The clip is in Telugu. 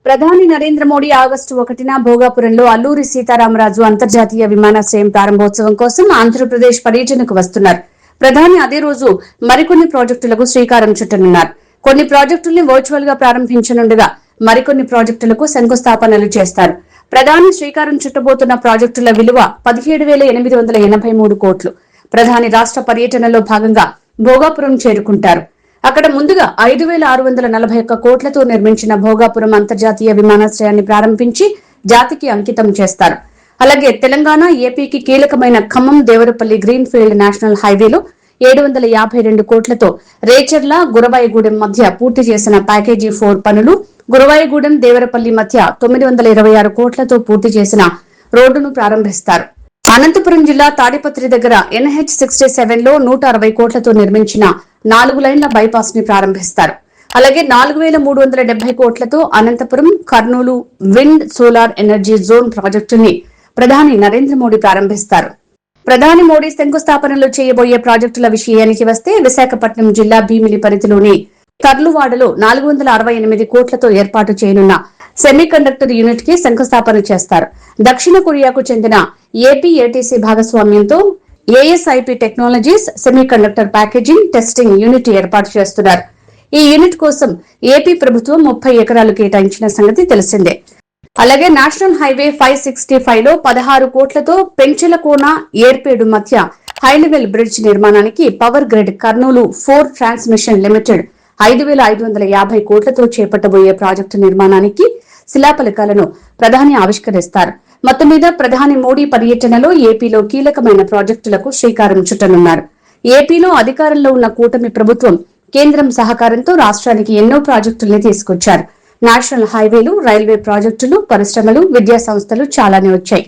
ప్రధాని నరేంద్ర మోడీ ఆగస్టు 1న భోగాపురంలో అల్లూరి సీతారామరాజు అంతర్జాతీయ విమానాశ్రయం ప్రారంభోత్సవం కోసం ఆంధ్రప్రదేశ్ పర్యటనకు వస్తున్నారు. ప్రధాని అదే రోజు మరికొన్ని ప్రాజెక్టులకు శ్రీకారం చుట్టనున్నారు. కొన్ని ప్రాజెక్టుల్ని వర్చువల్ గా ప్రారంభించనుండగా మరికొన్ని ప్రాజెక్టులకు శంకుస్థాపనలు చేస్తారు. ప్రధాని శ్రీకారం చుట్టబోతున్న ప్రాజెక్టుల విలువ 17,883 కోట్లు. ప్రధాని రాష్ట్ర పర్యటనలో భాగంగా భోగాపురం చేరుకుంటారు. అక్కడ ముందుగా 5,641 కోట్లతో నిర్మించిన భోగాపురం అంతర్జాతీయ విమానాశ్రయాన్ని ప్రారంభించి జాతికి అంకితం చేస్తారు. అలాగే తెలంగాణ, ఏపీకి కీలకమైన Khammam Devarapalli green field national హైవేలో 752 కోట్లతో రేచర్ల, గురవాయిగూడెం మధ్య పూర్తి చేసిన ప్యాకేజీ 4 పనులు, గురవాయిగూడెం దేవరపల్లి మధ్య 926 కోట్లతో పూర్తి చేసిన రోడ్డును ప్రారంభిస్తారు. అనంతపురం జిల్లా తాడిపత్రి దగ్గర NH-67 లో 160 కోట్లతో నిర్మించిన 4 లైన్ల బైపాస్ ని ప్రారంభిస్తారు. అలాగే 4,370 కోట్లతో Anantapuram, Kurnool wind solar energy zone ప్రాజెక్టుని ప్రధాని నరేంద్ర మోడీ ప్రారంభిస్తారు. ప్రధాని మోడీ శంకుస్థాపనలో చేయబోయే ప్రాజెక్టుల విషయానికి వస్తే విశాఖపట్నం జిల్లా భీమిలి పరిధిలోని తర్లువాడలో 468 కోట్లతో ఏర్పాటు చేయనున్న సెమీకండక్టర్ యూనిట్ కి శంకుస్థాపన చేస్తారు. దక్షిణ కొరియాకు చెందిన ఏపీఏటీసీ భాగస్వామ్యంతో ASIP technologies semiconductor packaging testing unit ఏర్పాటు చేస్తున్నారు. ఈ యూనిట్ కోసం ఏపీ ప్రభుత్వం 30 ఎకరాలు కేటాయించిన సంగతి తెలిసిందే. అలాగే నేషనల్ హైవే 565 లో 16 కోట్లతో పెంచెలకోన ఏర్పేడు మధ్య హైలెవెల్ బ్రిడ్జ్ నిర్మాణానికి power grid Kurnool 4 transmission limited 5,550 కోట్లతో చేపట్టబోయే ప్రాజెక్టు నిర్మాణానికి శిలాఫలకాలను ప్రధాని ఆవిష్కరిస్తారు. మొత్తం మీద ప్రధాని మోడీ పర్యటనలో ఏపీలో కీలకమైన ప్రాజెక్టులకు శ్రీకారం చుట్టనున్నారు. ఏపీలో అధికారంలో ఉన్న కూటమి ప్రభుత్వం కేంద్రం సహకారంతో రాష్ట్రానికి ఎన్నో ప్రాజెక్టుల్ని తీసుకొచ్చారు. నేషనల్ హైవేలు, రైల్వే ప్రాజెక్టులు, పరిశ్రమలు, విద్యా సంస్థలు చాలానే వచ్చాయి.